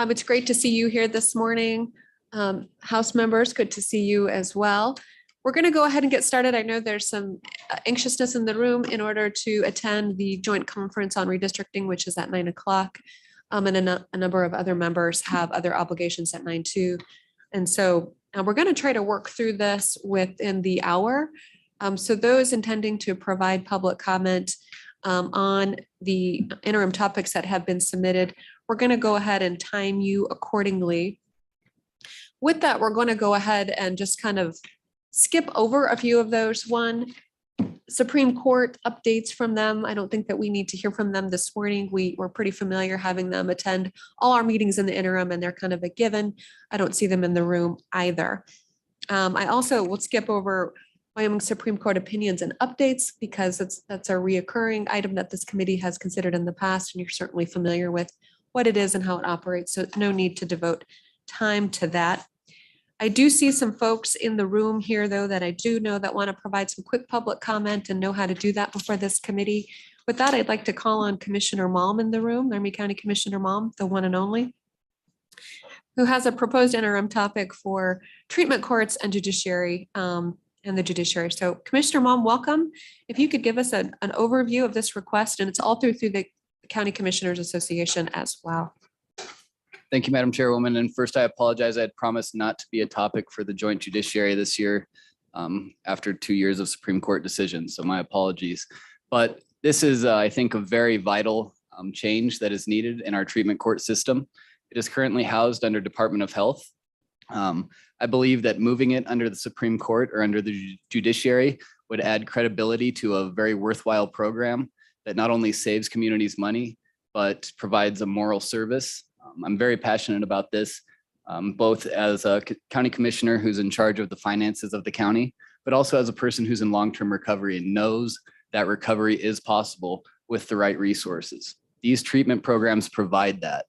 It's great to see you here this morning. House members, good to see you as well. We're going to go ahead and get started. I know there's some anxiousness in the room in order to attend the joint conference on redistricting, which is at 9 o'clock. And a number of other members have other obligations at 9 too. And so we're going to try to work through this within the hour. So those intending to provide public comment on the interim topics that have been submitted, we're going to go ahead and time you accordingly. With that, we're going to go ahead and just kind of skip over a few of those. One, Supreme Court updates from them. I don't think that we need to hear from them this morning. We're pretty familiar having them attend all our meetings in the interim, and they're kind of a given. I don't see them in the room either. I also will skip over Wyoming Supreme Court opinions and updates because that's a reoccurring item that this committee has considered in the past, and you're certainly familiar with what it is and how it operates. So no need to devote time to that. I do see some folks in the room here, though, that I do know that want to provide some quick public comment and know how to do that before this committee. With that, I'd like to call on Commissioner Malm in the room, Laramie County Commissioner Malm, the one and only, who has a proposed interim topic for treatment courts and judiciary and the judiciary. So Commissioner Malm, welcome. If you could give us an overview of this request, and it's all through the County Commissioners Association as well. Thank you, Madam Chairwoman. And first, I apologize. I had promised not to be a topic for the joint judiciary this year after 2 years of Supreme Court decisions. So my apologies. But this is, I think, a very vital change that is needed in our treatment court system. It is currently housed under Department of Health. I believe that moving it under the Supreme Court or under the judiciary would add credibility to a very worthwhile program that not only saves communities money, but provides a moral service. I'm very passionate about this, both as a county commissioner who's in charge of the finances of the county, but also as a person who's in long-term recovery and knows that recovery is possible with the right resources. These treatment programs provide that.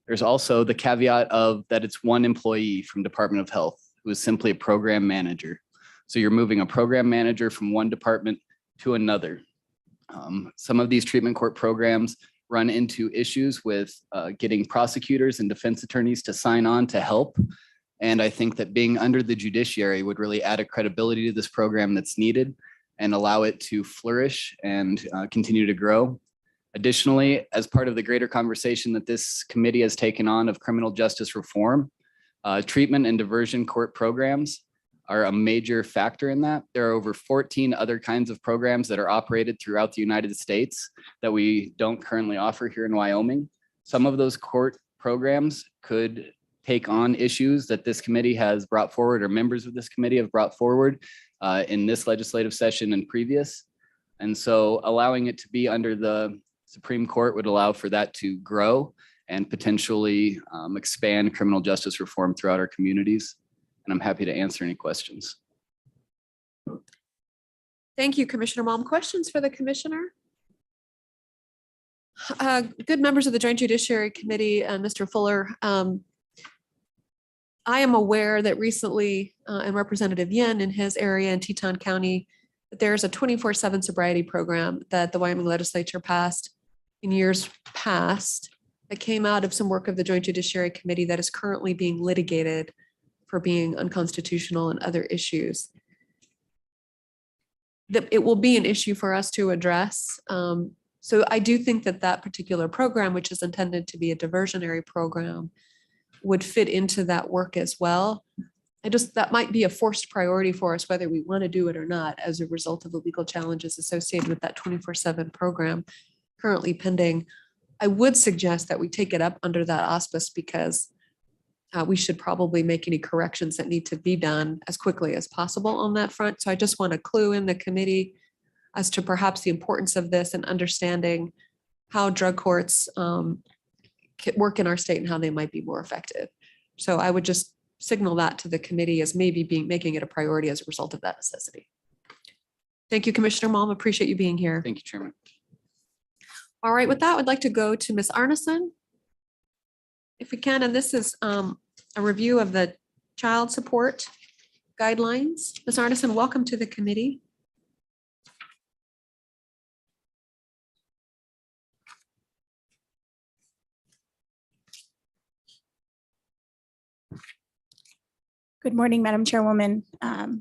There's also the caveat of that it's one employee from Department of Health who is simply a program manager. So you're moving a program manager from one department to another. Some of these treatment court programs run into issues with getting prosecutors and defense attorneys to sign on to help. And I think that being under the judiciary would really add a credibility to this program that's needed and allow it to flourish and continue to grow. Additionally, as part of the greater conversation that this committee has taken on of criminal justice reform, treatment and diversion court programs are a major factor in that. There are over 14 other kinds of programs that are operated throughout the United States that we don't currently offer here in Wyoming. Some of those court programs could take on issues that this committee has brought forward or members of this committee have brought forward in this legislative session and previous. And so allowing it to be under the Supreme Court would allow for that to grow and potentially expand criminal justice reform throughout our communities. And I'm happy to answer any questions. Thank you, Commissioner Malm. Questions for the commissioner? Good members of the Joint Judiciary Committee and Mr. Fuller. I am aware that recently and Representative Yin in his area in Teton County, that there's a 24/7 sobriety program that the Wyoming legislature passed in years past that came out of some work of the Joint Judiciary Committee that is currently being litigated for being unconstitutional and other issues. That it will be an issue for us to address. So I do think that that particular program, which is intended to be a diversionary program, would fit into that work as well. That might be a forced priority for us, whether we want to do it or not, as a result of the legal challenges associated with that 24/7 program currently pending. I would suggest that we take it up under that auspice because we should probably make any corrections that need to be done as quickly as possible on that front. So I just want to clue in the committee as to perhaps the importance of this and understanding how drug courts work in our state and how they might be more effective. So I would just signal that to the committee as maybe making it a priority as a result of that necessity. Thank you, Commissioner Malm. Appreciate you being here. Thank you, Chairman. All right, with that, I'd like to go to Ms. Arneson, if we can, and this is a review of the child support guidelines. Ms. Arneson, welcome to the committee. Good morning, Madam Chairwoman.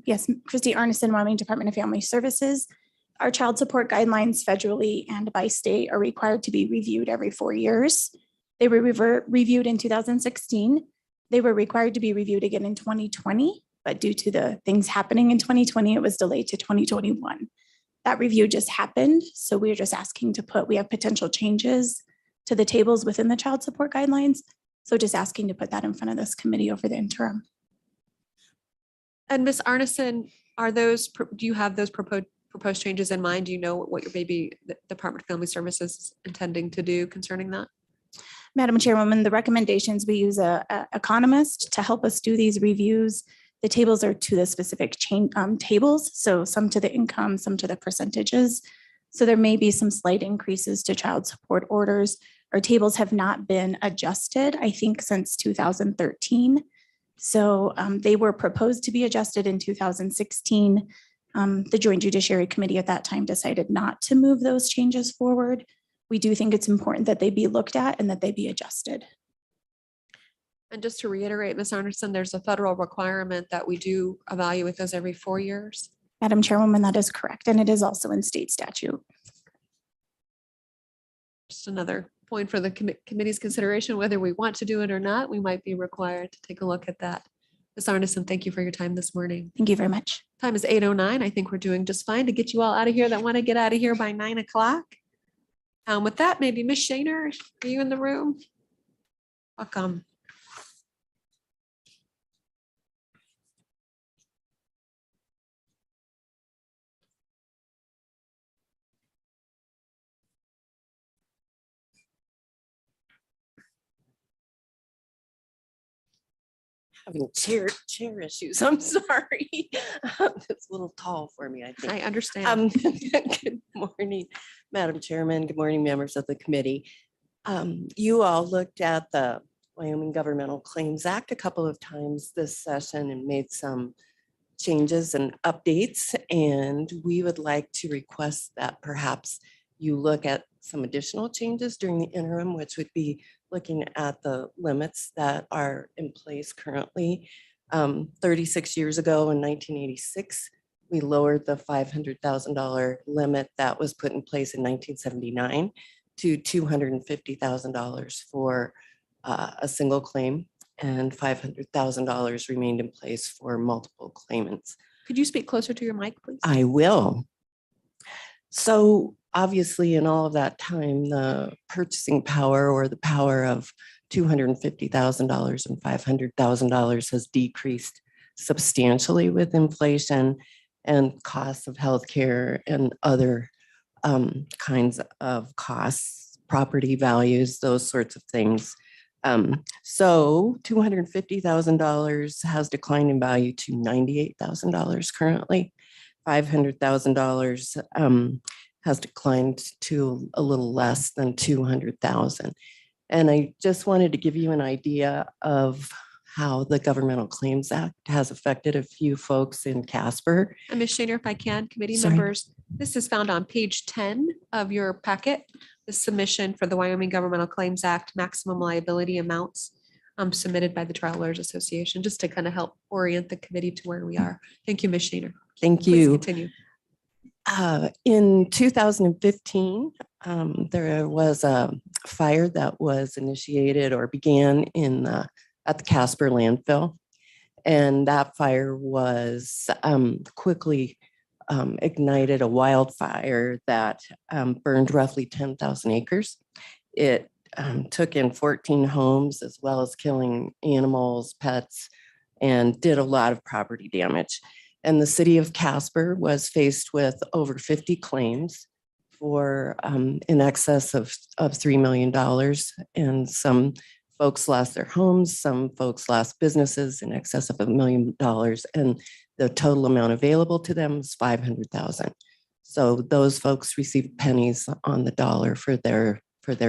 Yes, Christy Arneson, Wyoming Department of Family Services. Our child support guidelines federally and by state are required to be reviewed every 4 years. They were reviewed in 2016. They were required to be reviewed again in 2020, but due to the things happening in 2020, it was delayed to 2021. That review just happened, so we're just asking we have potential changes to the tables within the child support guidelines. So just asking to put that in front of this committee over the interim. And Ms. Arneson, do you have those proposed changes in mind? Do you know what your the Department of Family Services is intending to do concerning that? Madam Chairwoman, the recommendations, we use a economist to help us do these reviews. The tables are to the specific tables, so some to the income, some to the percentages. So there may be some slight increases to child support orders. Our tables have not been adjusted, I think, since 2013. So they were proposed to be adjusted in 2016. The Joint Judiciary Committee at that time decided not to move those changes forward. We do think it's important that they be looked at and that they be adjusted. And just to reiterate, Ms. Arneson, there's a federal requirement that we do evaluate those every 4 years. Madam Chairwoman, that is correct. And it is also in state statute. Just another point for the committee's consideration, whether we want to do it or not, we might be required to take a look at that. Ms. Arneson, thank you for your time this morning. Thank you very much. Time is 8:09. I think we're doing just fine to get you all out of here that want to get out of here by 9 o'clock. With that, maybe Ms. Shaner, are you in the room? Welcome. Having chair issues. I'm sorry. It's a little tall for me, I think. I understand. Good morning, Madam Chairman. Good morning, members of the committee. You all looked at the Wyoming Governmental Claims Act a couple of times this session and made some changes and updates. And we would like to request that perhaps you look at some additional changes during the interim, which would be looking at the limits that are in place currently. 36 years ago in 1986, we lowered the $500,000 limit that was put in place in 1979 to $250,000 for a single claim, and $500,000 remained in place for multiple claimants. Could you speak closer to your mic, please? I will. So obviously in all of that time, the purchasing power or the power of $250,000 and $500,000 has decreased substantially with inflation and costs of healthcare and other kinds of costs, property values, those sorts of things. So $250,000 has declined in value to $98,000 currently. $500,000 has declined to a little less than $200,000. And I just wanted to give you an idea of how the Governmental Claims Act has affected a few folks in Casper. And Ms. Shaner, if I can, committee Sorry. members, this is found on page 10 of your packet, the submission for the Wyoming Governmental Claims Act maximum liability amounts submitted by the Trial Lawyers Association, just to kind of help orient the committee to where we are. Thank you, Ms. Shaner. Thank Please you. continue. In 2015, there was a fire that was initiated or began at the Casper landfill. And that fire was quickly ignited a wildfire that burned roughly 10,000 acres. It took in 14 homes, as well as killing animals, pets, and did a lot of property damage. And the city of Casper was faced with over 50 claims for in excess of $3 million. And some folks lost their homes, some folks lost businesses in excess of $1 million. And the total amount available to them is $500,000. So those folks received pennies on the dollar for their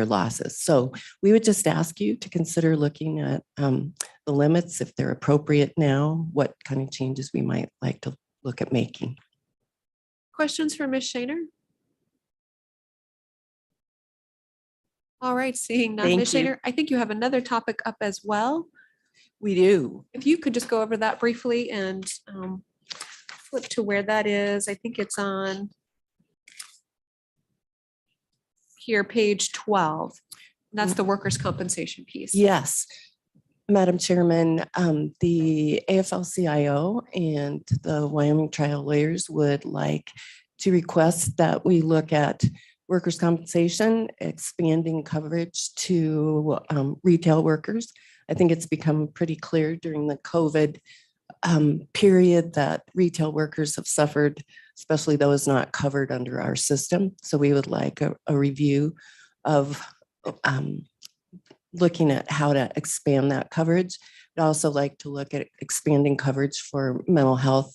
losses. So we would just ask you to consider looking at the limits, if they're appropriate now, what kind of changes we might like to look at making. Questions for Ms. Shaner? All right, seeing none. Thank Ms. you. Shaner, I think you have another topic up as well. We do. If you could just go over that briefly and flip to where that is. I think it's on here, page 12. That's the workers' compensation piece. Yes. Madam Chairman, the AFL-CIO and the Wyoming Trial Lawyers would like to request that we look at workers' compensation, expanding coverage to retail workers. I think it's become pretty clear during the COVID period that retail workers have suffered, especially those not covered under our system. So we would like a review of looking at how to expand that coverage. I'd also like to look at expanding coverage for mental health,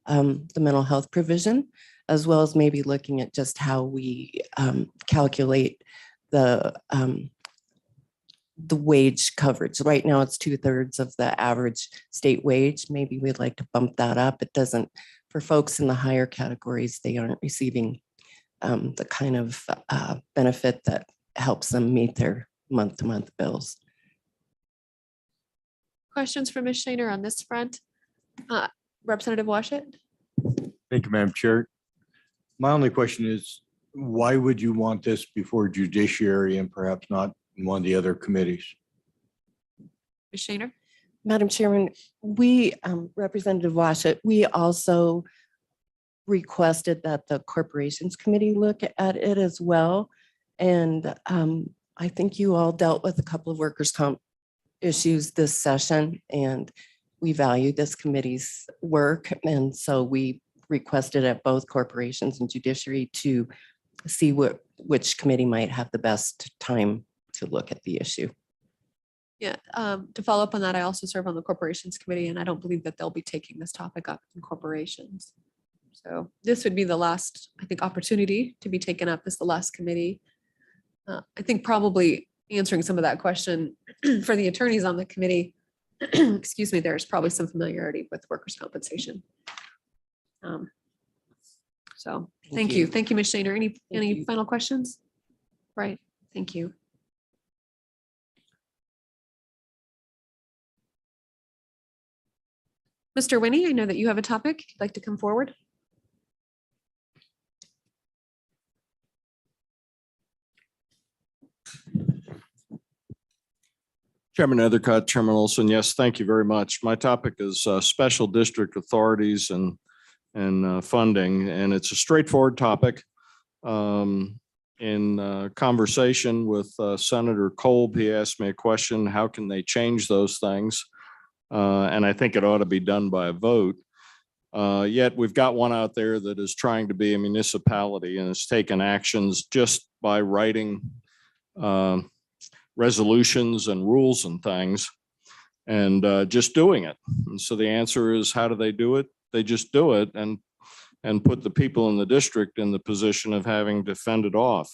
the mental health provision, as well as maybe looking at just how we calculate the wage coverage. Right now it's 2/3 of the average state wage. Maybe we'd like to bump that up. It doesn't, for folks in the higher categories, they aren't receiving the kind of benefit that helps them meet their month-to-month bills. Questions for Ms. Shaner on this front? Representative Washit? Thank you, Madam Chair. My only question is, why would you want this before Judiciary and perhaps not in one of the other committees? Ms. Shaner? Madam Chairman, we, Representative Washit, we also requested that the Corporations Committee look at it as well. And I think you all dealt with a couple of workers' comp issues this session, and we value this committee's work. And so we requested at both Corporations and Judiciary to see which committee might have the best time to look at the issue. Yeah, to follow up on that, I also serve on the Corporations Committee, and I don't believe that they'll be taking this topic up in corporations. So this would be the last, I think, opportunity to be taken up as the last committee. I think probably answering some of that question for the attorneys on the committee, excuse me, there's probably some familiarity with workers' compensation. So thank you. Thank you, Ms. Shaner. Any final questions? Right, thank you. Mr. Winnie, I know that you have a topic you'd like to come forward. Chairman Ethercott, Chairman Olson, yes, thank you very much. My topic is special district authorities and funding, and it's a straightforward topic. In conversation with Senator Kolb, he asked me a question, how can they change those things? And I think it ought to be done by a vote. Yet we've got one out there that is trying to be a municipality and has taken actions just by writing resolutions and rules and things and just doing it. And so the answer is, how do they do it? They just do it and put the people in the district in the position of having to fend it off.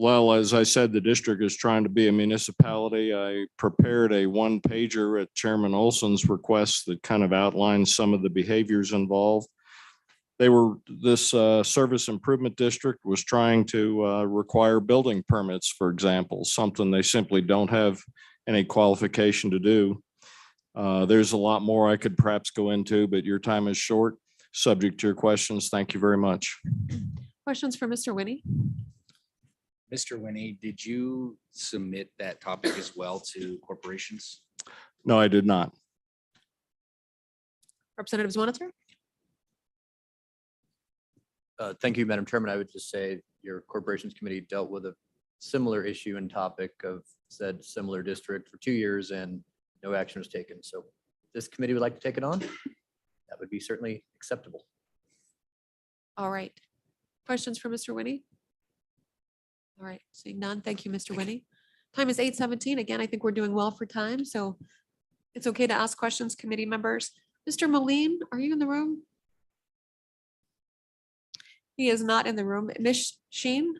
Well, as I said, the district is trying to be a municipality. I prepared a one-pager at Chairman Olson's request that kind of outlines some of the behaviors involved. This service improvement district was trying to require building permits, for example, something they simply don't have any qualification to do. There's a lot more I could perhaps go into, but your time is short. Subject to your questions. Thank you very much. Questions for Mr. Winnie? Mr. Winnie, did you submit that topic as well to corporations? No, I did not. Representative Zwaniter? Thank you, Madam Chairman. I would just say your Corporations Committee dealt with a similar issue and topic of said similar district for 2 years and no action was taken. So this committee would like to take it on. That would be certainly acceptable. All right. Questions for Mr. Winnie? All right, seeing none. Thank you, Mr. Winnie. Time is 8:17. Again, I think we're doing well for time, so it's okay to ask questions, committee members. Mr. Moline, are you in the room? He is not in the room. Ms. Sheen?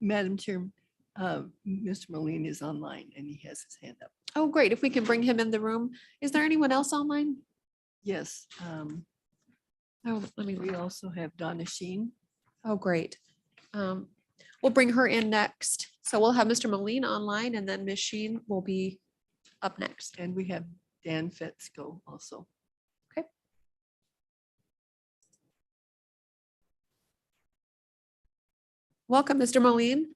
Madam Chair, Mr. Moline is online and he has his hand up. Oh, great. If we can bring him in the room. Is there anyone else online? Yes. Oh, let me We read. also have Donna Sheen. Oh, great. We'll bring her in next. So we'll have Mr. Moline online and then Ms. Sheen will be up next. And we have Dan Fetzko also. Welcome, Mr. Moline.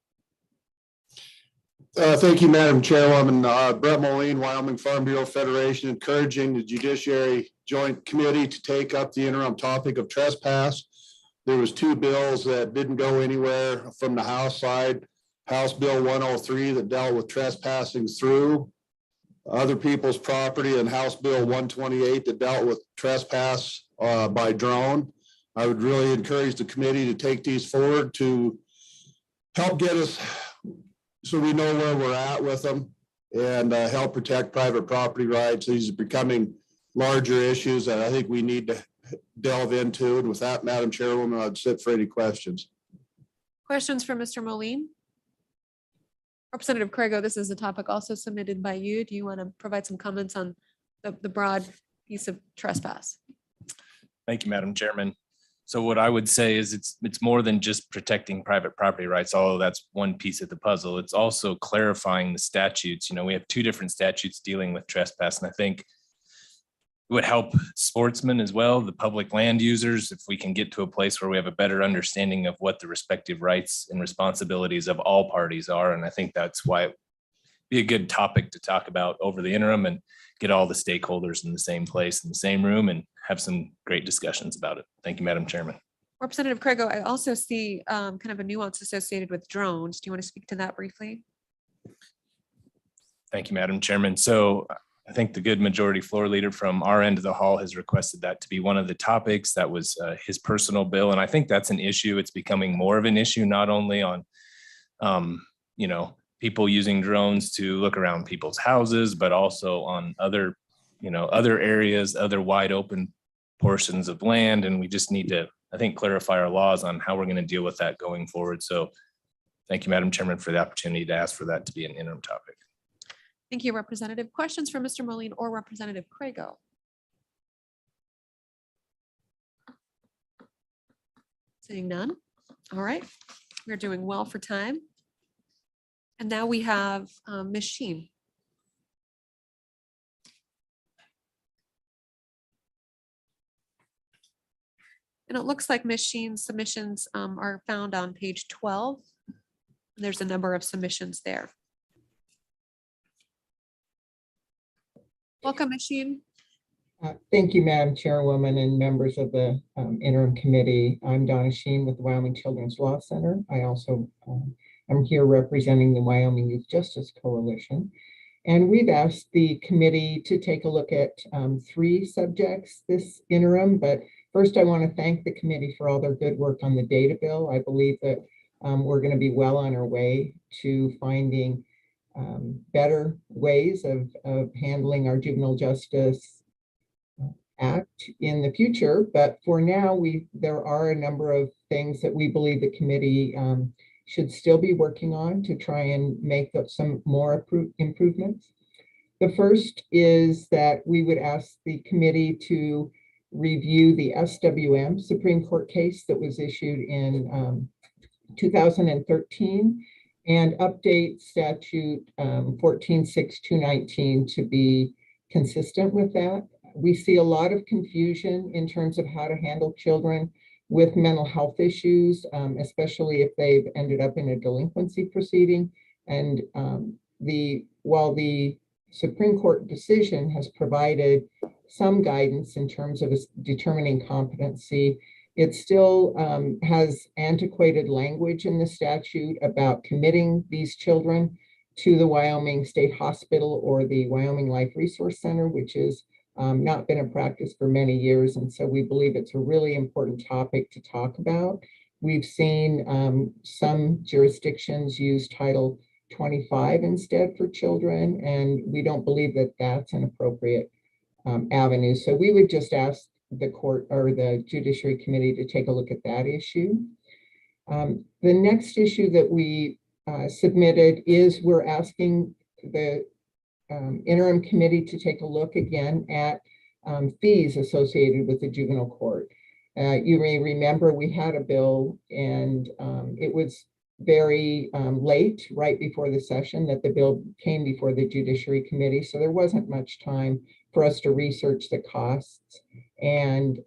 Thank you, Madam Chairwoman. Brett Moline, Wyoming Farm Bureau Federation, encouraging the Judiciary Joint Committee to take up the interim topic of trespass. There was two bills that didn't go anywhere from the House side. House Bill 103 that dealt with trespassing through other people's property, and House Bill 128 that dealt with trespass by drone. I would really encourage the committee to take these forward to help get us so we know where we're at with them and help protect private property rights. These are becoming larger issues that I think we need to delve into. And with that, Madam Chairwoman, I'd sit for any questions. Questions for Mr. Moline? Representative Craigo, this is a topic also submitted by you. Do you want to provide some comments on the broad piece of trespass? Thank you, Madam Chairman. So what I would say is it's more than just protecting private property rights, although that's one piece of the puzzle. It's also clarifying the statutes. You know, we have two different statutes dealing with trespass, and I think it would help sportsmen as well, the public land users, if we can get to a place where we have a better understanding of what the respective rights and responsibilities of all parties are. And I think that's why it'd be a good topic to talk about over the interim and get all the stakeholders in the same place, in the same room, and have some great discussions about it. Thank you, Madam Chairman. Representative Craigo, I also see kind of a nuance associated with drones. Do you want to speak to that briefly? Thank you, Madam Chairman. So I think the good majority floor leader from our end of the hall has requested that to be one of the topics. That was his personal bill. And I think that's an issue. It's becoming more of an issue, not only on, you know, people using drones to look around people's houses, but also on other, you know, other areas, other wide open portions of land. And we just need to, I think, clarify our laws on how we're going to deal with that going forward. So thank you, Madam Chairman, for the opportunity to ask for that to be an interim topic. Thank you, Representative. Questions for Mr. Moline or Representative Craigo? Seeing none. All right, we're doing well for time. And now we have Ms. Sheen. And it looks like Ms. Sheen's submissions are found on page 12. There's a number of submissions there. Welcome, Ms. Sheen. Thank you, Madam Chairwoman and members of the interim committee. I'm Donna Sheen with the Wyoming Children's Law Center. I also am here representing the Wyoming Youth Justice Coalition. And we've asked the committee to take a look at 3 subjects this interim. But first, I want to thank the committee for all their good work on the data bill. I believe that we're going to be well on our way to finding better ways of handling our juvenile justice act in the future. But for now, there are a number of things that we believe the committee should still be working on to try and make some more improvements. The first is that we would ask the committee to review the SWM Supreme Court case that was issued in 2013 and update statute 14.6.219 to be consistent with that. We see a lot of confusion in terms of how to handle children with mental health issues, especially if they've ended up in a delinquency proceeding. And while the Supreme Court decision has provided some guidance in terms of determining competency, it still has antiquated language in the statute about committing these children to the Wyoming State Hospital or the Wyoming Life Resource Center, which is not been in practice for many years. And so we believe it's a really important topic to talk about. We've seen some jurisdictions use Title 25 instead for children, and we don't believe that that's an appropriate avenue. So we would just ask the court or the Judiciary Committee to take a look at that issue. The next issue that we submitted is we're asking the interim committee to take a look again at fees associated with the juvenile court. You may remember we had a bill and it was very late, right before the session, that the bill came before the Judiciary Committee. So there wasn't much time for us to research the costs and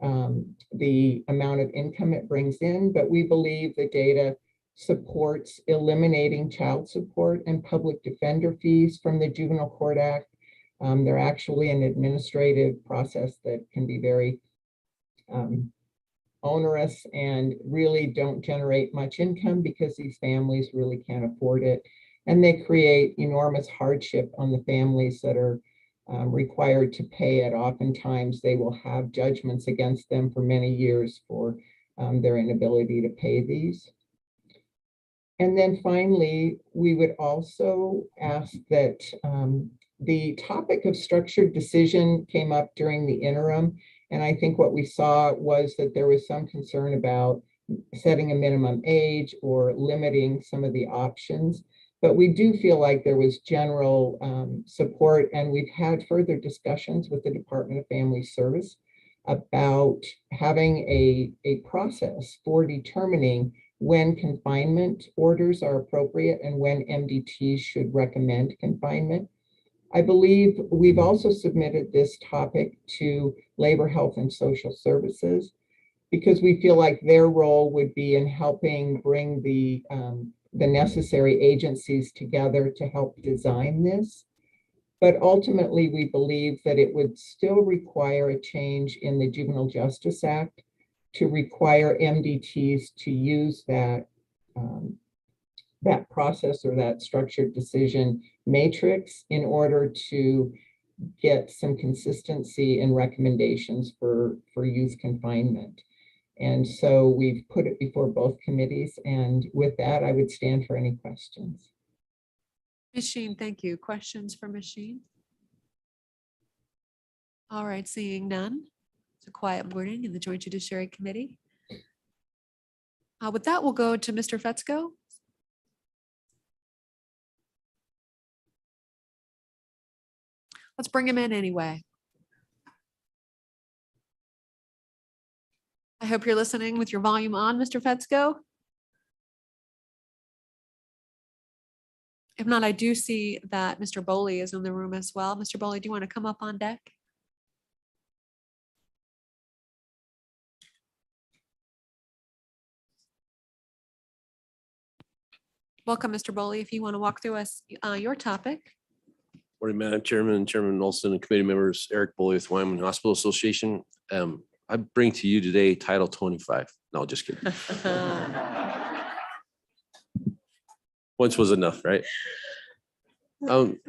the amount of income it brings in. But we believe the data supports eliminating child support and public defender fees from the Juvenile Court Act. They're actually an administrative process that can be very onerous and really don't generate much income because these families really can't afford it. And they create enormous hardship on the families that are required to pay it. Oftentimes they will have judgments against them for many years for their inability to pay these. And then finally, we would also ask that the topic of structured decision came up during the interim. And I think what we saw was that there was some concern about setting a minimum age or limiting some of the options. But we do feel like there was general support, and we've had further discussions with the Department of Family Service about having a process for determining when confinement orders are appropriate and when MDTs should recommend confinement. I believe we've also submitted this topic to Labor, Health, and Social Services because we feel like their role would be in helping bring the necessary agencies together to help design this. But ultimately, we believe that it would still require a change in the Juvenile Justice Act to require MDTs to use that process or that structured decision matrix in order to get some consistency in recommendations for youth confinement. And so we've put it before both committees. And with that, I would stand for any questions. Ms. Sheen, thank you. Questions for Ms. Sheen? All right, seeing none. It's a quiet morning in the Joint Judiciary Committee. With that, we'll go to Mr. Fetzko. Let's bring him in anyway. I hope you're listening with your volume on, Mr. Fetzko. If not, I do see that Mr. Boley is in the room as well. Mr. Boley, do you want to come up on deck? Welcome, Mr. Boley. If you want to walk through us your topic. Morning, Madam Chairman, Chairman Olson, and committee members. Eric Boley with Wyoming Hospital Association. I bring to you today Title 25. No, just kidding. Once was enough, right? The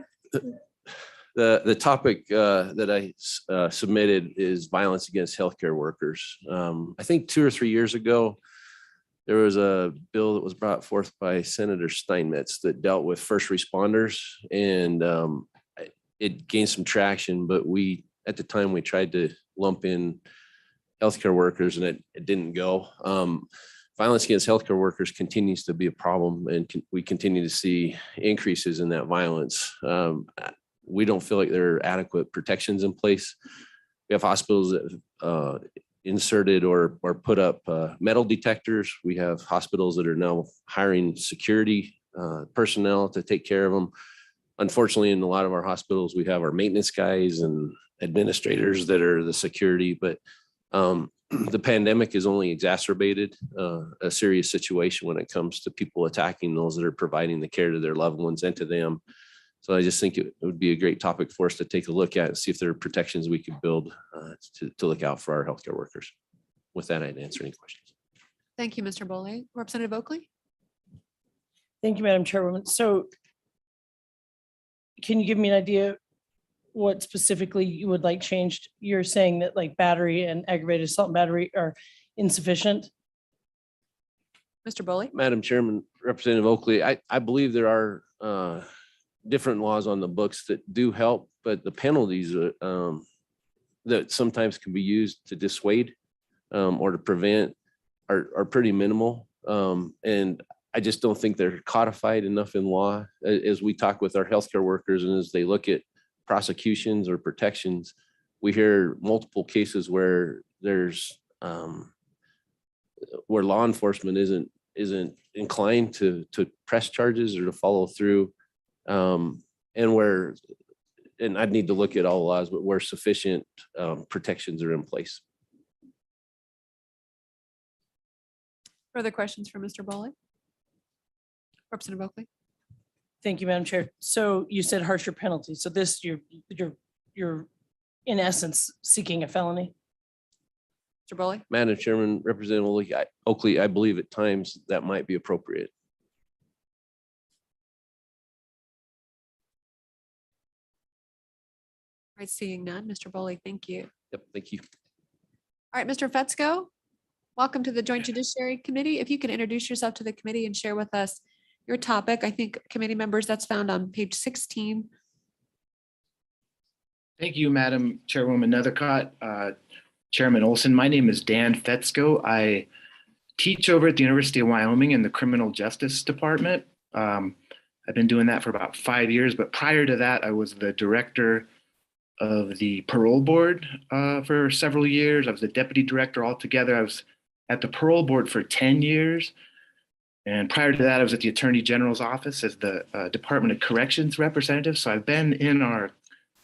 topic that I submitted is violence against healthcare workers. I think 2 or 3 years ago, there was a bill that was brought forth by Senator Steinmetz that dealt with first responders, and it gained some traction, but at the time we tried to lump in healthcare workers and it didn't go. Violence against healthcare workers continues to be a problem, and we continue to see increases in that violence. We don't feel like there are adequate protections in place. We have hospitals that inserted or put up metal detectors. We have hospitals that are now hiring security personnel to take care of them. Unfortunately, in a lot of our hospitals, we have our maintenance guys and administrators that are the security, but the pandemic has only exacerbated a serious situation when it comes to people attacking those that are providing the care to their loved ones and to them. So I just think it would be a great topic for us to take a look at and see if there are protections we could build to look out for our healthcare workers. With that, I'd answer any questions. Thank you, Mr. Boley. Representative Oakley? Thank you, Madam Chairwoman. So can you give me an idea what specifically you would like changed? You're saying that like battery and aggravated assault and battery are insufficient? Mr. Boley? Madam Chairman, Representative Oakley, I believe there are different laws on the books that do help, but the penalties that sometimes can be used to dissuade or to prevent are pretty minimal. And I just don't think they're codified enough in law. As we talk with our healthcare workers and as they look at prosecutions or protections, we hear multiple cases where there's where law enforcement isn't isn't inclined to press charges or to follow through. And I'd need to look at all laws, but where sufficient protections are in place. Further questions for Mr. Bowley? Representative Oakley? Thank you, Madam Chair. So you said harsher penalties. So this, you're in essence seeking a felony? Mr. Bowley? Madam Chairman, Representative Oakley, I believe at times that might be appropriate. All right, seeing none. Mr. Bowley, thank you. Yep, thank you. All right, Mr. Fetzko, welcome to the Joint Judiciary Committee. If you can introduce yourself to the committee and share with us your topic. I think committee members, that's found on page 16. Thank you, Madam Chairwoman Nethercott. Chairman Olson, my name is Dan Fetzko. I teach over at the University of Wyoming in the Criminal Justice Department. I've been doing that for about 5 years, but prior to that, I was the director of the Parole Board for several years. I was the deputy director altogether. I was at the Parole Board for 10 years. And prior to that, I was at the Attorney General's office as the Department of Corrections representative. So I've been in our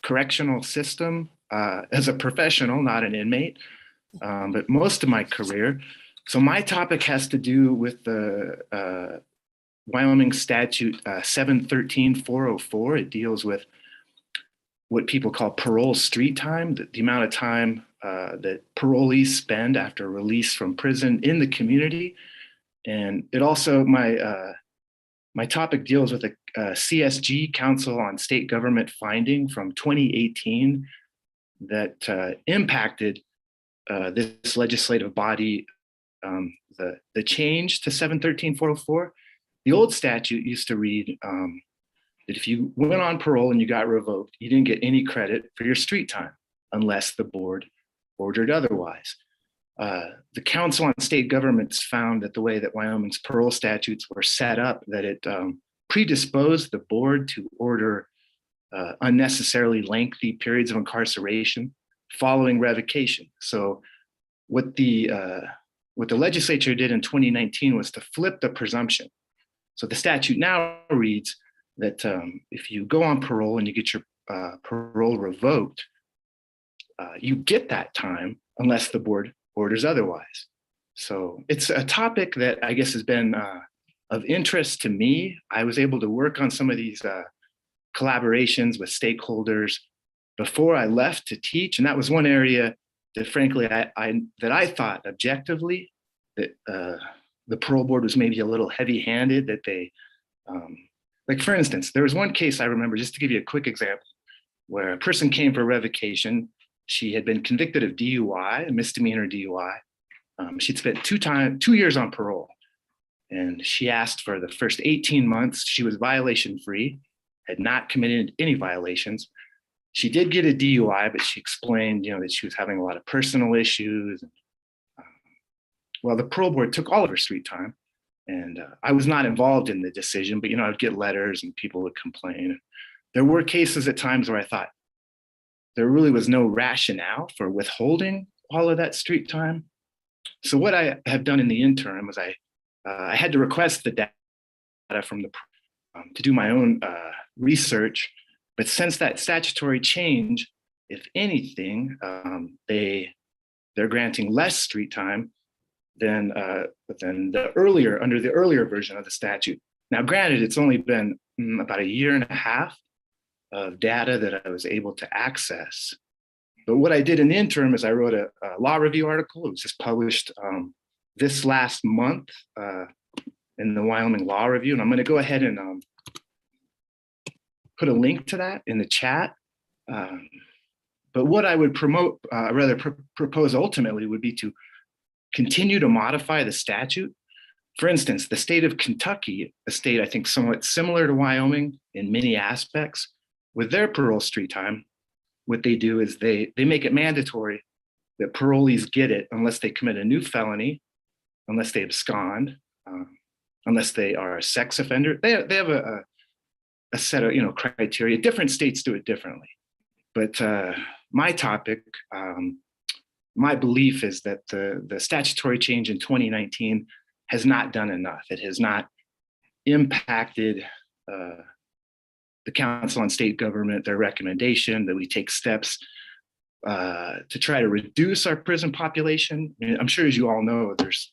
correctional system as a professional, not an inmate, but most of my career. So my topic has to do with the Wyoming statute 713-404. It deals with what people call parole street time, the amount of time that parolees spend after release from prison in the community. And it also, my topic deals with a CSG, Council on State Government finding from 2018 that impacted this legislative body, the change to 713-404. The old statute used to read that if you went on parole and you got revoked, you didn't get any credit for your street time unless the board ordered otherwise. The Council on State Governments found that the way that Wyoming's parole statutes were set up, that it predisposed the board to order unnecessarily lengthy periods of incarceration following revocation. So what the legislature did in 2019 was to flip the presumption. So the statute now reads that if you go on parole and you get your parole revoked, you get that time unless the board orders otherwise. So it's a topic that I guess has been of interest to me. I was able to work on some of these collaborations with stakeholders before I left to teach, and that was one area that, frankly, I thought objectively that the parole board was maybe a little heavy-handed. That they, like for instance, there was one case I remember, just to give you a quick example, where a person came for revocation. She had been convicted of DUI, a misdemeanor DUI. She'd spent 2 years on parole, and she asked for the first 18 months. She was violation free, had not committed any violations. She did get a DUI, but she explained, that she was having a lot of personal issues. Well, the parole board took all of her street time, and I was not involved in the decision, but I'd get letters and people would complain. There were cases at times where I thought there really was no rationale for withholding all of that street time. So what I have done in the interim was I had to request the data from the to do my own research. But since that statutory change, if anything, they're granting less street time than the earlier, under the earlier version of the statute. Now, granted, it's only been about a year and a half of data that I was able to access. But what I did in the interim is I wrote a law review article. It was just published this last month in the Wyoming Law Review. And I'm going to go ahead and put a link to that in the chat. But what I would propose ultimately would be to continue to modify the statute. For instance, the state of Kentucky, a state I think somewhat similar to Wyoming in many aspects, with their parole street time, what they do is they make it mandatory that parolees get it unless they commit a new felony, unless they abscond, unless they are a sex offender. They have a set of criteria. Different states do it differently. But my topic, my belief is that the statutory change in 2019 has not done enough. It has not impacted the Council on State Government, their recommendation that we take steps to try to reduce our prison population. I mean, I'm sure, as you all know, there's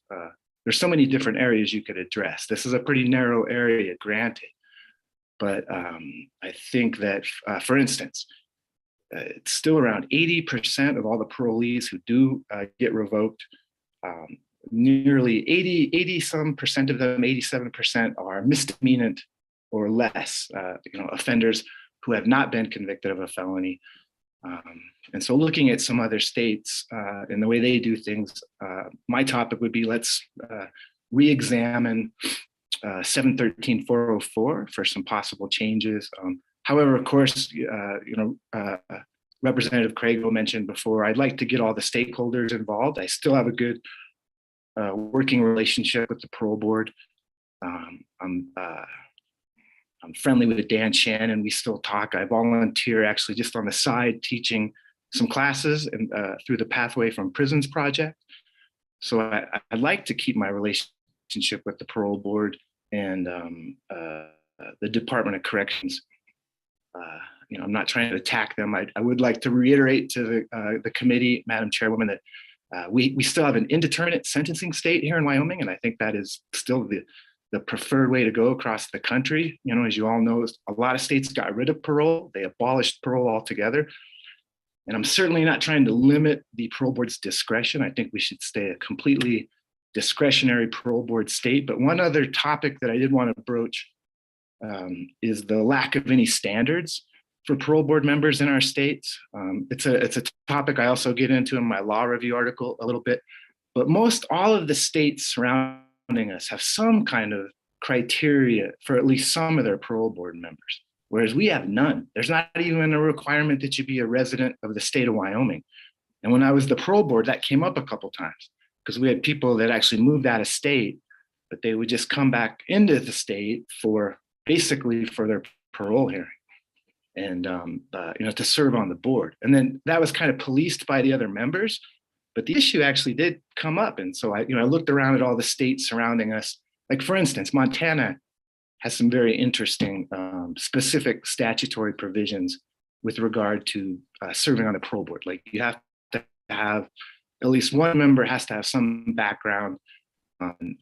so many different areas you could address. This is a pretty narrow area, granted, but I think that, for instance, it's still around 80% of all the parolees who do get revoked. Nearly 80 some percent of them, 87% are misdemeanant or less, offenders who have not been convicted of a felony. And so looking at some other states and the way they do things, my topic would be, let's re-examine 713-404 for some possible changes. However, of course, Representative Crago mentioned before, I'd like to get all the stakeholders involved. I still have a good working relationship with the parole board. I'm friendly with Dan Shannon. We still talk. I volunteer actually just on the side teaching some classes and through the Pathway from Prisons project. So I'd like to keep my relationship with the parole board and the Department of Corrections. I'm not trying to attack them. I would like to reiterate to the committee, Madam Chairwoman, that we still have an indeterminate sentencing state here in Wyoming, and I think that is still the preferred way to go across the country. As you all know, a lot of states got rid of parole. They abolished parole altogether. And I'm certainly not trying to limit the parole board's discretion. I think we should stay a completely discretionary parole board state. But one other topic that I did want to broach is the lack of any standards for parole board members in our states. It's a topic I also get into in my law review article a little bit, but most all of the states surrounding us have some kind of criteria for at least some of their parole board members, whereas we have none. There's not even a requirement that you be a resident of the state of Wyoming. And when I was the parole board, that came up a couple times because we had people that actually moved out of state, but they would just come back into the state for basically for their parole hearing and to serve on the board. And then that was kind of policed by the other members, but the issue actually did come up. And so I looked around at all the states surrounding us. Like, for instance, Montana has some very interesting specific statutory provisions with regard to serving on the parole board. Like, you have to have at least one member has to have some background on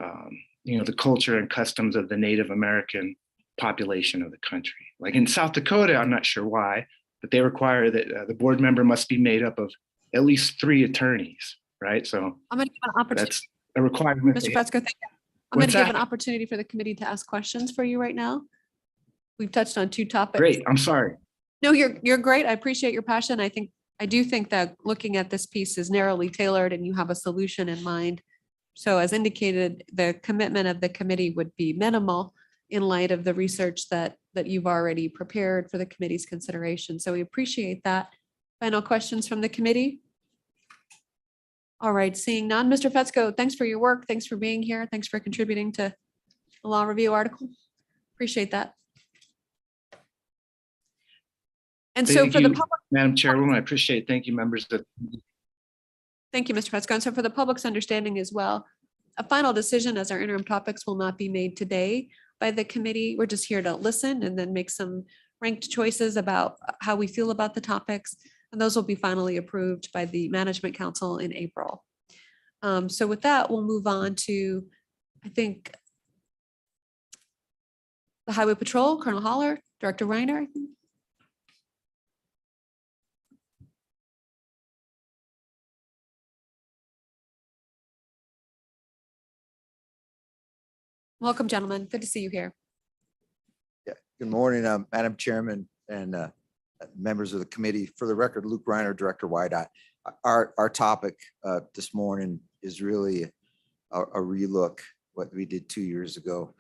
the culture and customs of the Native American population of the country. Like in South Dakota, I'm not sure why, but they require that the board member must be made up of at least 3 attorneys, right? So I'm going to give an opportunity. that's a requirement. Mr. Fetzko, thank you. I'm going to give an opportunity for the committee to ask questions for you right now. We've touched on 2 topics. Great, I'm sorry. No, you're great. I appreciate your passion. I do think that looking at this piece is narrowly tailored and you have a solution in mind. So as indicated, the commitment of the committee would be minimal in light of the research that you've already prepared for the committee's consideration. So we appreciate that. Final questions from the committee? All right, seeing none. Mr. Fetzko, thanks for your work. Thanks for being here. Thanks for contributing to the law review article. Appreciate that. And so Thank for the you, public, Madam Chairwoman, I appreciate it. Thank you, members. thank you, Mr. Fetzko. And so for the public's understanding as well, a final decision as our interim topics will not be made today by the committee. We're just here to listen and then make some ranked choices about how we feel about the topics. And those will be finally approved by the Management Council in April. So with that, we'll move on to, I think, the Highway Patrol, Colonel Holler, Director Reiner. Welcome, gentlemen. Good to see you here. Yeah. Good morning, Madam Chairman and members of the committee. For the record, Luke Reiner, Director YDOT. Our topic this morning is really a relook what we did 2 years ago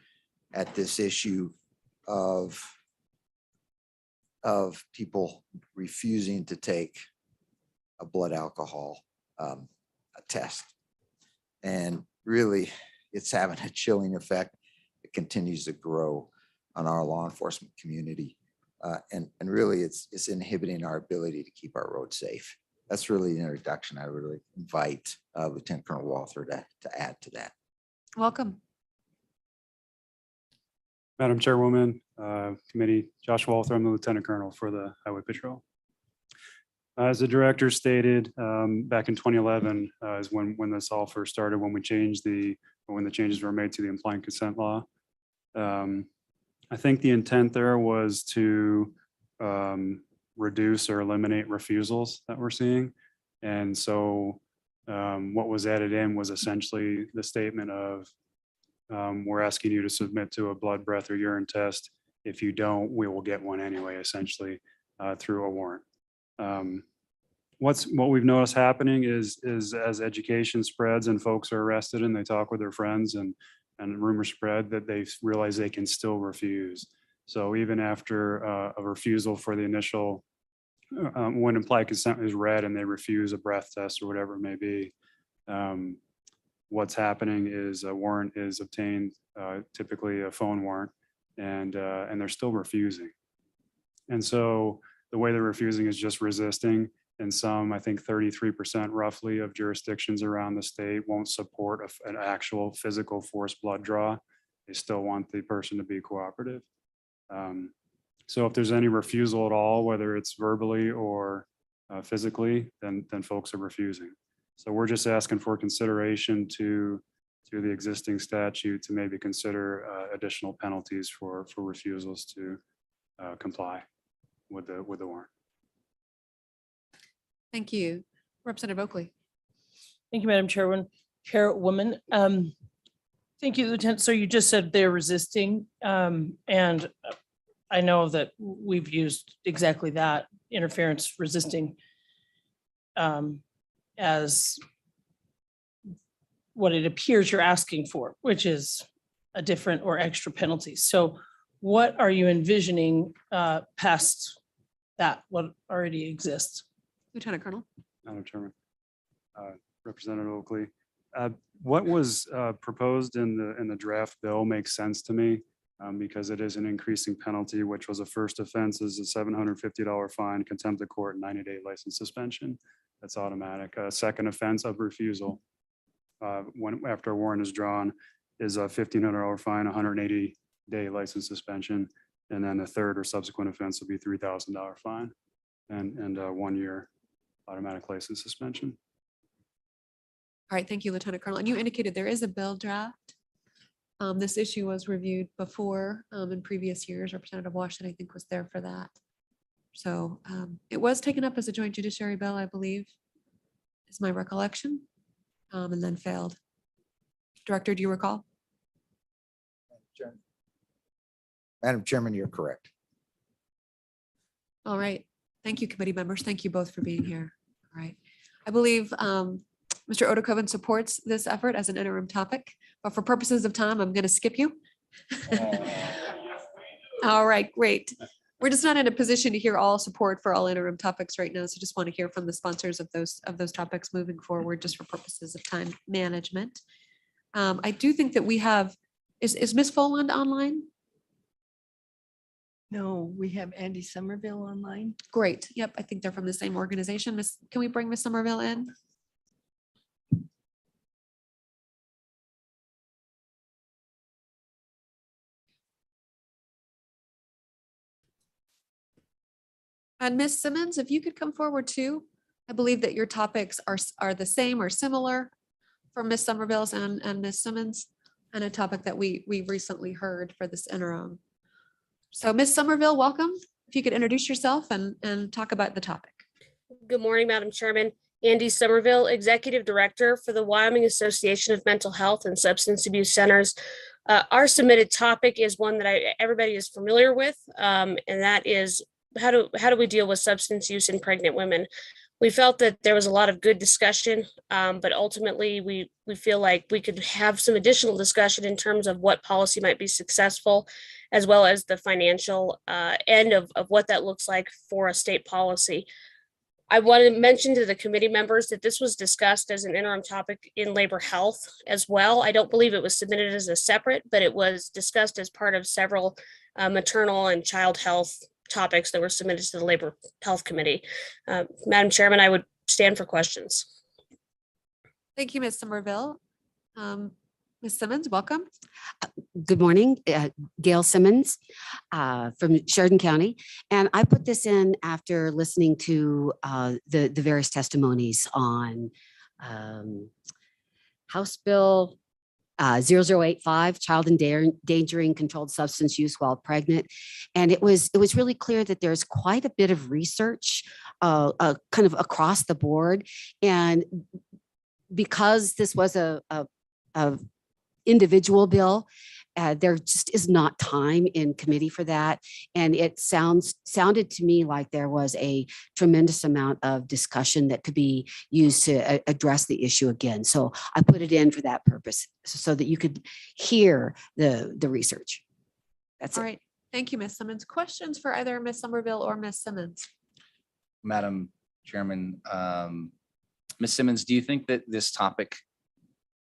at this issue of people refusing to take a blood alcohol test. And really, it's having a chilling effect. It continues to grow on our law enforcement community. And really, it's inhibiting our ability to keep our roads safe. That's really the introduction. I would really invite Lieutenant Colonel Walther to add to that. Welcome. Madam Chairwoman, Committee, Josh Walther, I'm the Lieutenant Colonel for the Highway Patrol. As the director stated, back in 2011 is when this all first started, when the changes were made to the implied consent law. I think the intent there was to reduce or eliminate refusals that we're seeing. And so what was added in was essentially the statement of, we're asking you to submit to a blood, breath, or urine test. If you don't, we will get one anyway, essentially, through a warrant. What we've noticed happening is as education spreads and folks are arrested and they talk with their friends and rumors spread, that they realize they can still refuse. So even after a refusal for the initial, when implied consent is read and they refuse a breath test or whatever it may be, what's happening is a warrant is obtained, typically a phone warrant, and they're still refusing. And so the way they're refusing is just resisting. And some, I think 33% roughly of jurisdictions around the state won't support an actual physical force blood draw. They still want the person to be cooperative. So if there's any refusal at all, whether it's verbally or physically, then folks are refusing. So we're just asking for consideration to the existing statute to maybe consider additional penalties for refusals to comply with the warrant. Thank you. Representative Oakley. Thank you, Madam Chairwoman. Thank you, Lieutenant. So you just said they're resisting. And I know that we've used exactly that, interference resisting, as what it appears you're asking for, which is a different or extra penalty. So what are you envisioning past that, what already exists? Lieutenant Colonel. Madam Chairman, Representative Oakley, what was proposed in the draft bill makes sense to me because it is an increasing penalty, which was a first offense is a $750 fine, contempt of court, 90-day license suspension. That's automatic. A second offense of refusal, after a warrant is drawn, is a $1,500 fine, 180-day license suspension, and then the third or subsequent offense will be $3,000 fine and 1 year automatic license suspension. All right, thank you, Lieutenant Colonel. And you indicated there is a bill draft. This issue was reviewed before in previous years. Representative Washington, I think, was there for that. So it was taken up as a joint judiciary bill, I believe, is my recollection, and then failed. Director, do you recall? Madam Chairman, you're correct. All right. Thank you, committee members. Thank you both for being here. All right. I believe Mr. Oderkoven supports this effort as an interim topic, but for purposes of time, I'm going to skip you. All right, great. We're just not in a position to hear all support for all interim topics right now, so just want to hear from the sponsors of those topics moving forward, just for purposes of time management. I do think that we have, is Ms. Foland online? No, we have Andy Somerville online. Great. Yep, I think they're from the same organization. Can we bring Ms. Somerville in? And Ms. Simmons, if you could come forward too. I believe that your topics are the same or similar for Ms. Somerville's and Ms. Simmons, and a topic that we recently heard for this interim. So Ms. Somerville, welcome. If you could introduce yourself and talk about the topic. Good morning, Madam Chairman. Andy Somerville, Executive Director for the Wyoming Association of Mental Health and Substance Abuse Centers. Our submitted topic is one that everybody is familiar with, and that is how do we deal with substance use in pregnant women? We felt that there was a lot of good discussion, but ultimately we feel like we could have some additional discussion in terms of what policy might be successful, as well as the financial end of what that looks like for a state policy. I want to mention to the committee members that this was discussed as an interim topic in labor health as well. I don't believe it was submitted as a separate, but it was discussed as part of several maternal and child health topics that were submitted to the Labor Health Committee. Madam Chairman, I would stand for questions. Thank you, Ms. Somerville. Ms. Simmons, welcome. Good morning, Gail Simmons from Sheridan County. And I put this in after listening to the various testimonies on House Bill 0085, child endangering controlled substance use while pregnant. And it was really clear that there's quite a bit of research kind of across the board. And because this was a individual bill, there just is not time in committee for that. And it sounded to me like there was a tremendous amount of discussion that could be used to address the issue again. So I put it in for that purpose so that you could hear the research. That's All it. right. Thank you, Ms. Simmons. Questions for either Ms. Somerville or Ms. Simmons? Madam Chairman, Ms. Simmons, do you think that this topic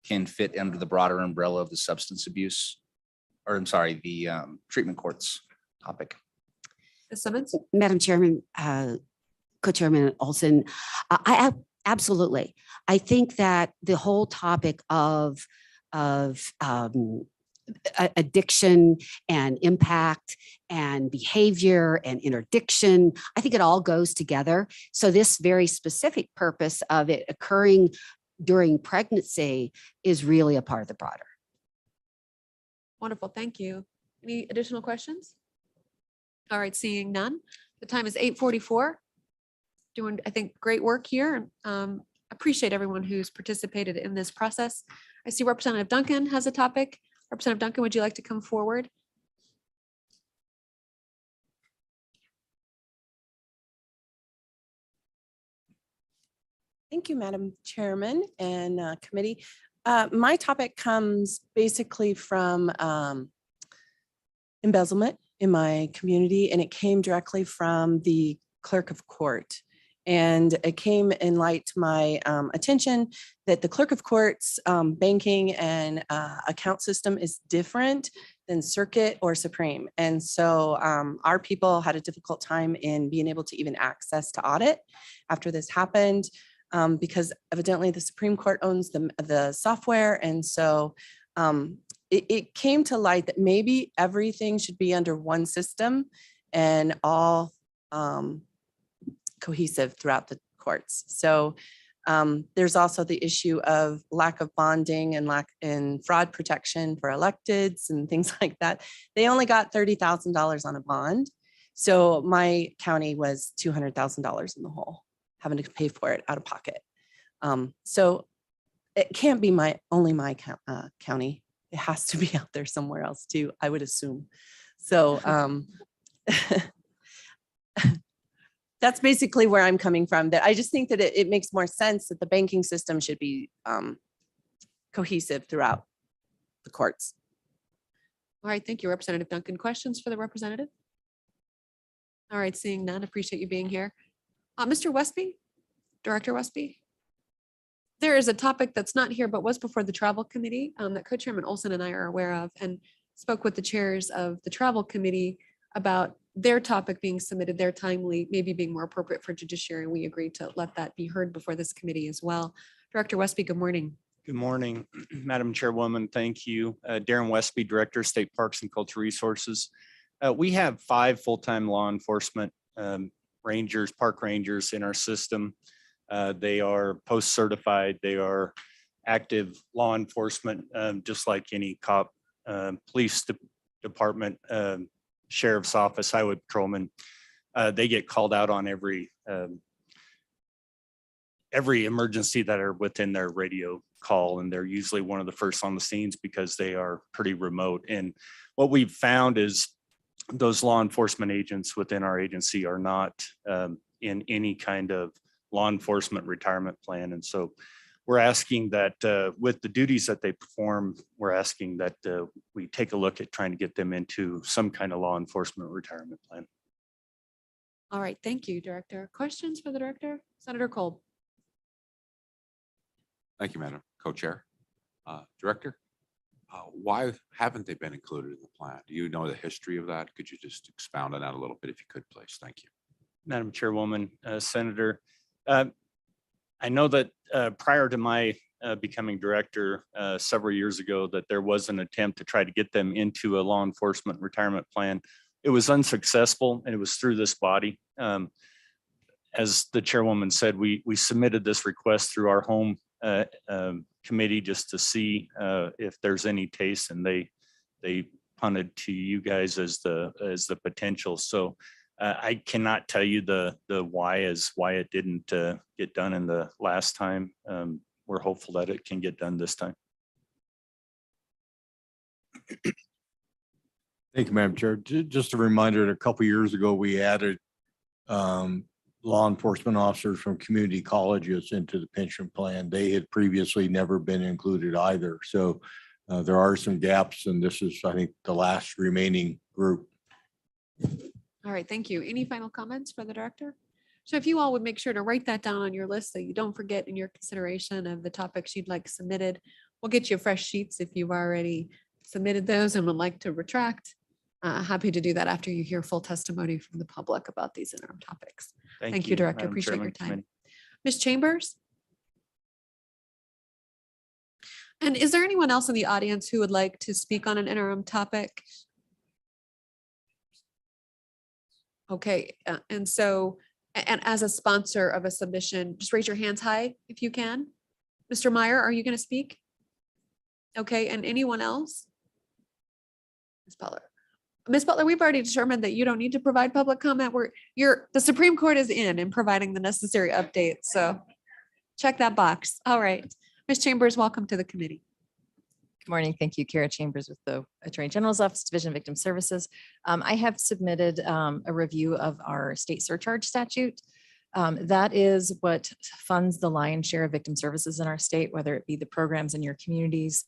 can fit under the broader umbrella of the substance abuse, or I'm sorry, the treatment courts topic? Ms. Simmons? Madam Chairman, Co-Chairman Olson, absolutely. I think that the whole topic of addiction and impact and behavior and interdiction, I think it all goes together. So this very specific purpose of it occurring during pregnancy is really a part of the broader. Wonderful. Thank you. Any additional questions? All right, seeing none. The time is 8:44. Doing, I think, great work here. Appreciate everyone who's participated in this process. I see Representative Duncan has a topic. Representative Duncan, would you like to come forward? Thank you, Madam Chairman and committee. My topic comes basically from embezzlement in my community, and it came directly from the clerk of court. And it came in light to my attention that the clerk of court's banking and account system is different than circuit or Supreme. And so our people had a difficult time in being able to even access to audit after this happened. Because evidently the Supreme Court owns the software. And so it came to light that maybe everything should be under one system and all cohesive throughout the courts. So there's also the issue of lack of bonding and lack in fraud protection for electeds and things like that. They only got $30,000 on a bond. So my county was $200,000 in the hole, having to pay for it out of pocket. So it can't be only my county. It has to be out there somewhere else too, I would assume. So that's basically where I'm coming from. That I just think that it makes more sense that the banking system should be cohesive throughout the courts. All right, thank you, Representative Duncan. Questions for the representative? All right, seeing none, appreciate you being here. Mr. Westby, Director Westby. There is a topic that's not here, but was before the travel committee that Co-Chairman Olson and I are aware of, and spoke with the chairs of the travel committee about their topic being submitted, their timely, maybe being more appropriate for judiciary. We agreed to let that be heard before this committee as well. Director Westby, good morning. Good morning, Madam Chairwoman. Thank you. Darren Westby, Director, State Parks and Cultural Resources. We have 5 full-time law enforcement rangers, park rangers in our system. They are post-certified. They are active law enforcement, just like any cop, police department, sheriff's office, highway patrolman. They get called out on every emergency that are within their radio call, and they're usually one of the first on the scenes because they are pretty remote. And what we've found is those law enforcement agents within our agency are not in any kind of law enforcement retirement plan. And so we're asking that with the duties that they perform, we're asking that we take a look at trying to get them into some kind of law enforcement retirement plan. All right, thank you, Director. Questions for the Director? Senator Kolb. Thank you, Madam Co-Chair. Director, why haven't they been included in the plan? Do you know the history of that? Could you just expound on that a little bit if you could, please? Thank you. Madam Chairwoman, Senator, I know that prior to my becoming director several years ago that there was an attempt to try to get them into a law enforcement retirement plan. It was unsuccessful, and it was through this body. As the chairwoman said, we submitted this request through our home committee just to see if there's any taste, and they punted to you guys as the potential. So I cannot tell you the why it didn't get done in the last time. We're hopeful that it can get done this time. Thank you, Madam Chair. Just a reminder, that a couple years ago, we added law enforcement officers from community colleges into the pension plan. They had previously never been included either. So there are some gaps, and this is, I think, the last remaining group. All right, thank you. Any final comments for the director? So if you all would make sure to write that down on your list so you don't forget in your consideration of the topics you'd like submitted. We'll get you fresh sheets if you've already submitted those and would like to retract. Happy to do that after you hear full testimony from the public about these interim topics. Thank you, Director. Madam Appreciate your Chairman, time. Ms. Chambers? And is there anyone else in the audience who would like to speak on an interim topic? Okay, and so, and as a sponsor of a submission, just raise your hands high if you can. Mr. Meyer, are you going to speak? Okay, and anyone else? Ms. Butler. Ms. Butler, we've already determined that you don't need to provide public comment. The Supreme Court is in providing the necessary updates. So check that box. All right. Ms. Chambers, welcome to the committee. Good morning. Thank you. Kara Chambers with the Attorney General's Office, Division of Victim Services. I have submitted a review of our state surcharge statute. That is what funds the lion's share of victim services in our state, whether it be the programs in your communities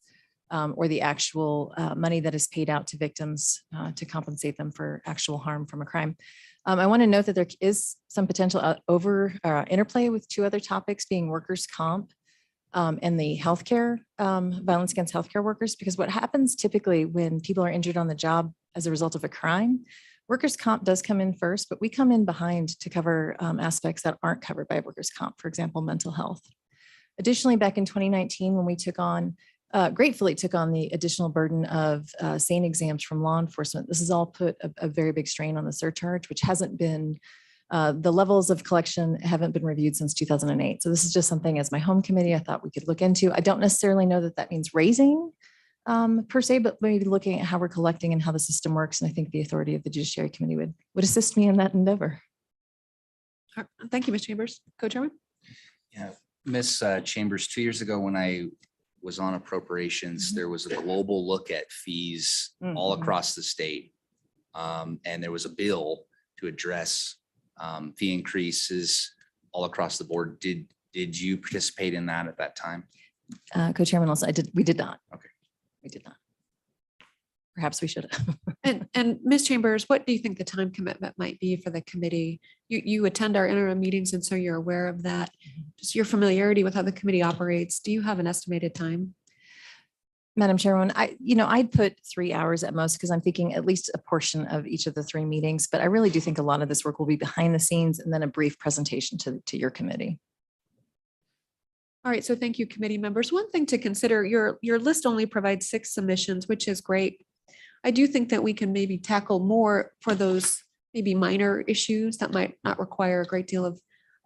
or the actual money that is paid out to victims to compensate them for actual harm from a crime. I want to note that there is some potential interplay with two other topics, being workers' comp and the healthcare, violence against healthcare workers, because what happens typically when people are injured on the job as a result of a crime, workers' comp does come in first, but we come in behind to cover aspects that aren't covered by workers' comp, for example, mental health. Additionally, back in 2019, when we gratefully took on the additional burden of SANE exams from law enforcement, this has all put a very big strain on the surcharge, which hasn't been the levels of collection haven't been reviewed since 2008. So this is just something as my home committee I thought we could look into. I don't necessarily know that means raising per se, but maybe looking at how we're collecting and how the system works. And I think the authority of the Judiciary Committee would assist me in that endeavor. Thank you, Ms. Chambers. Co-chairman? Yeah, Ms. Chambers, 2 years ago when I was on appropriations, there was a global look at fees all across the state. And there was a bill to address fee increases all across the board. Did you participate in that at that time? Co-chairman also, we did not. Okay. We did not. Perhaps we should have. And Ms. Chambers, what do you think the time commitment might be for the committee? You attend our interim meetings, and so you're aware of that. Just your familiarity with how the committee operates. Do you have an estimated time? Madam Chairwoman, I'd put 3 hours at most because I'm thinking at least a portion of each of the 3 meetings, but I really do think a lot of this work will be behind the scenes and then a brief presentation to your committee. All right, so thank you, committee members. One thing to consider, your list only provides 6 submissions, which is great. I do think that we can maybe tackle more for those maybe minor issues that might not require a great deal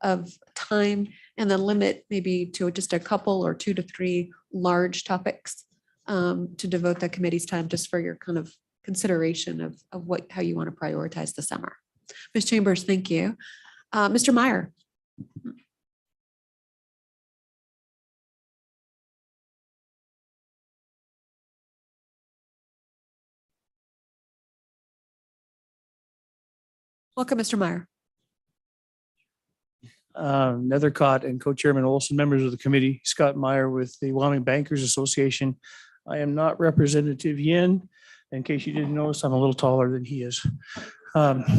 of time, and then limit maybe to just a couple or 2 to 3 large topics to devote the committee's time just for your kind of consideration of how you want to prioritize the summer. Ms. Chambers, thank you. Mr. Meyer. Welcome, Mr. Meyer. Nethercott and Co-Chairman Olson, members of the committee, Scott Meyer with the Wyoming Bankers Association. I am not Representative Yin. In case you didn't notice, I'm a little taller than he is. I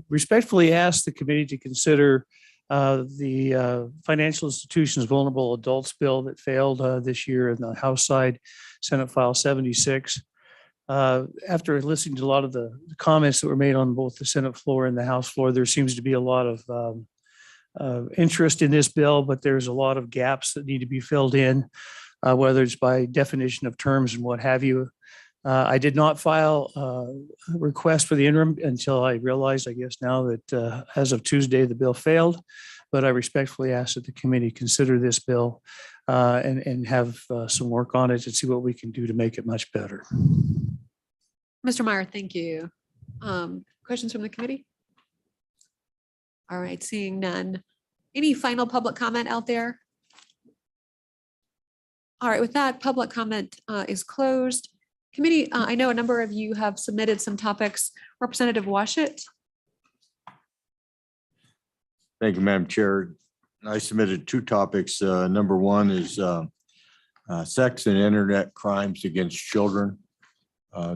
respectfully ask the committee to consider the Financial Institutions Vulnerable Adults Bill that failed this year in the House side, Senate File 76. After listening to a lot of the comments that were made on both the Senate floor and the House floor, there seems to be a lot of interest in this bill, but there's a lot of gaps that need to be filled in, whether it's by definition of terms and what have you. I did not file a request for the interim until I realized, I guess now that as of Tuesday, the bill failed. But I respectfully ask that the committee consider this bill and have some work on it and see what we can do to make it much better. Mr. Meyer, thank you. Questions from the committee? All right, seeing none. Any final public comment out there? All right, with that, public comment is closed. Committee, I know a number of you have submitted some topics. Representative Washit. Thank you, Madam Chair. I submitted two topics. Number one is sex and internet crimes against children.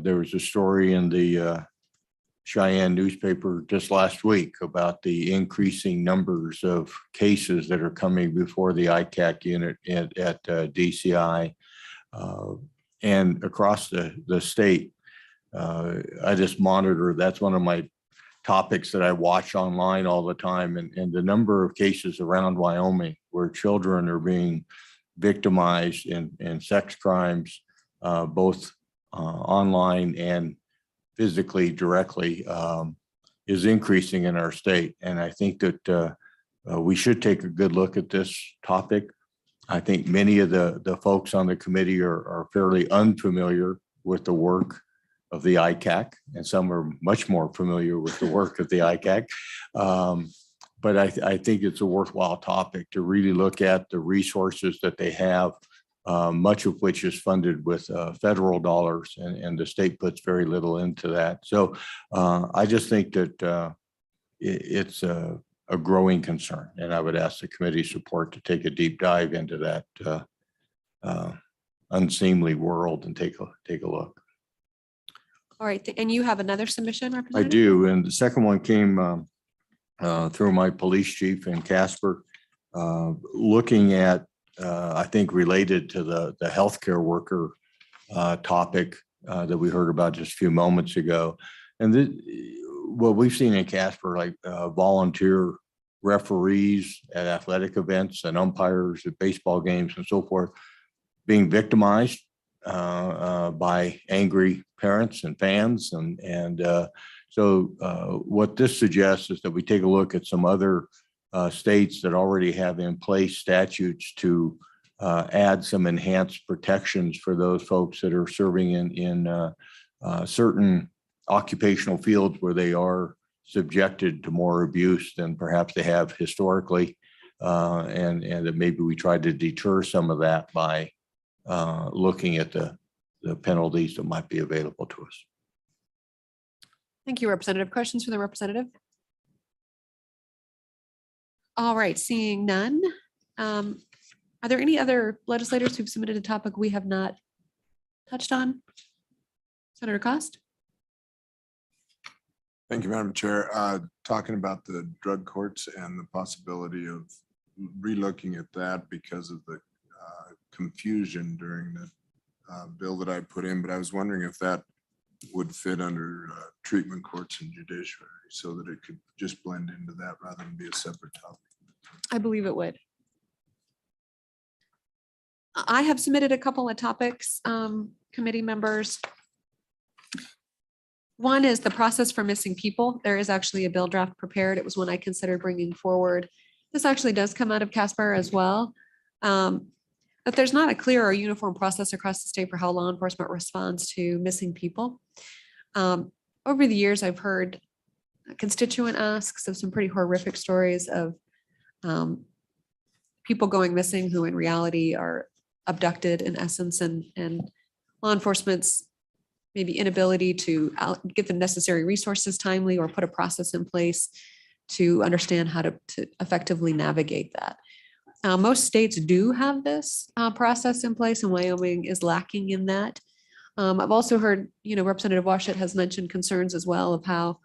There was a story in the Cheyenne newspaper just last week about the increasing numbers of cases that are coming before the ICAC unit at DCI and across the state. I just monitor, that's one of my topics that I watch online all the time, and the number of cases around Wyoming where children are being victimized in sex crimes, both online and physically directly, is increasing in our state. And I think that we should take a good look at this topic. I think many of the folks on the committee are fairly unfamiliar with the work of the ICAC, and some are much more familiar with the work of the ICAC. But I think it's a worthwhile topic to really look at the resources that they have, much of which is funded with federal dollars, and the state puts very little into that. So I just think that it's a growing concern, and I would ask the committee support to take a deep dive into that unseemly world and take a look. All right, and you have another submission, I Representative? do, and the second one came through my police chief in Casper, looking at, I think, related to the healthcare worker topic that we heard about just a few moments ago. And what we've seen in Casper, like volunteer referees at athletic events and umpires at baseball games and so forth, being victimized by angry parents and fans. And so what this suggests is that we take a look at some other states that already have in place statutes to add some enhanced protections for those folks that are serving in certain occupational fields where they are subjected to more abuse than perhaps they have historically. And that maybe we try to deter some of that by looking at the penalties that might be available to us. Thank you, Representative. Questions for the representative? All right, seeing none. Are there any other legislators who've submitted a topic we have not touched on? Senator Cost? Thank you, Madam Chair. Talking about the drug courts and the possibility of relooking at that because of the confusion during the bill that I put in, but I was wondering if that would fit under treatment courts and judiciary so that it could just blend into that rather than be a separate topic. I believe it would. I have submitted a couple of topics, committee members. One is the process for missing people. There is actually a bill draft prepared. It was one I considered bringing forward. This actually does come out of Casper as well. But there's not a clear or uniform process across the state for how law enforcement responds to missing people. Over the years, I've heard constituent asks of some pretty horrific stories of people going missing who in reality are abducted in essence, and law enforcement's maybe inability to get the necessary resources timely or put a process in place to understand how to effectively navigate that. Most states do have this process in place, and Wyoming is lacking in that. I've also heard, Representative Washut has mentioned concerns as well of how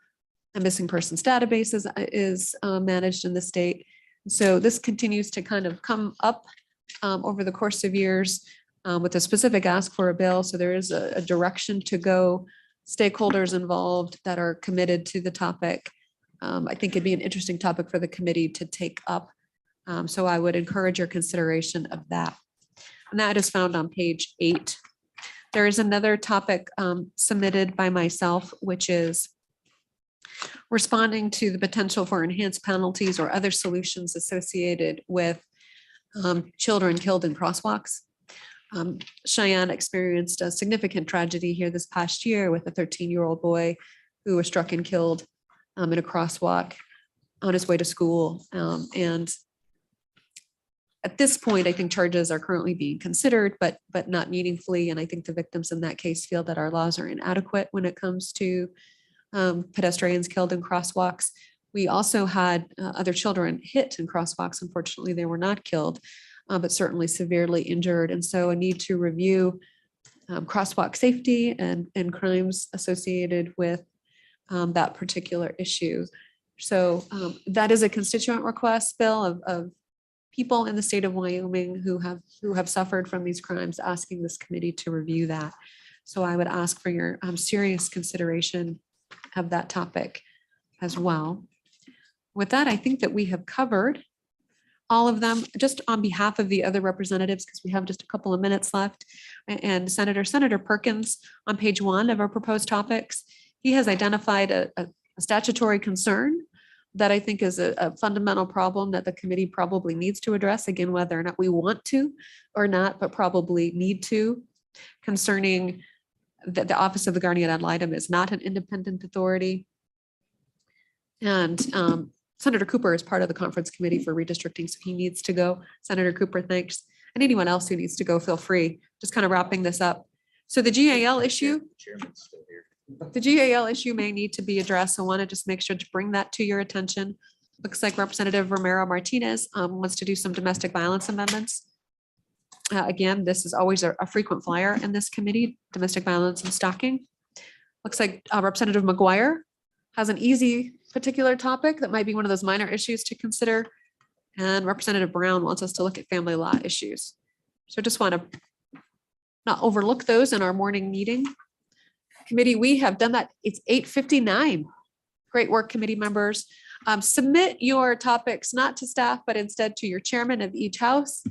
a missing persons database is managed in the state. So this continues to kind of come up over the course of years with a specific ask for a bill. So there is a direction to go, stakeholders involved that are committed to the topic. I think it'd be an interesting topic for the committee to take up. So I would encourage your consideration of that. And that is found on page 8. There is another topic submitted by myself, which is responding to the potential for enhanced penalties or other solutions associated with children killed in crosswalks. Cheyenne experienced a significant tragedy here this past year with a 13-year-old boy who was struck and killed in a crosswalk on his way to school. And at this point, I think charges are currently being considered, but not meaningfully. And I think the victims in that case feel that our laws are inadequate when it comes to pedestrians killed in crosswalks. We also had other children hit in crosswalks. Unfortunately, they were not killed, but certainly severely injured. And so a need to review crosswalk safety and crimes associated with that particular issue. So that is a constituent request, Bill, of people in the state of Wyoming who have suffered from these crimes, asking this committee to review that. So I would ask for your serious consideration of that topic as well. With that, I think that we have covered all of them. Just on behalf of the other representatives, because we have just a couple of minutes left, and Senator Perkins on page 1 of our proposed topics, he has identified a statutory concern that I think is a fundamental problem that the committee probably needs to address, again, whether or not we want to or not, but probably need to, concerning that the Office of the Guardian ad litem is not an independent authority. And Senator Cooper is part of the conference committee for redistricting, so he needs to go. Senator Cooper, thanks. And anyone else who needs to go, feel free. Just kind of wrapping this up. So the GAL issue, the GAL issue may need to be addressed. So I want to just make sure to bring that to your attention. Looks like Representative Romero Martinez wants to do some domestic violence amendments. Again, this is always a frequent flyer in this committee, domestic violence and stalking. Looks like Representative McGuire has an easy particular topic that might be one of those minor issues to consider. And Representative Brown wants us to look at family law issues. So just want to not overlook those in our morning meeting. Committee, we have done that. It's 8:59. Great work, committee members. Submit your topics not to staff, but instead to your chairman of each house.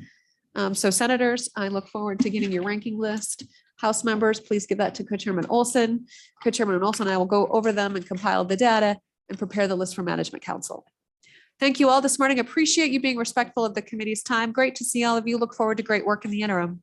So senators, I look forward to getting your ranking list. House members, please give that to Co-Chairman Olson. Co-Chairman Olson and I will go over them and compile the data and prepare the list for Management Council. Thank you all this morning. Appreciate you being respectful of the committee's time. Great to see all of you. Look forward to great work in the interim.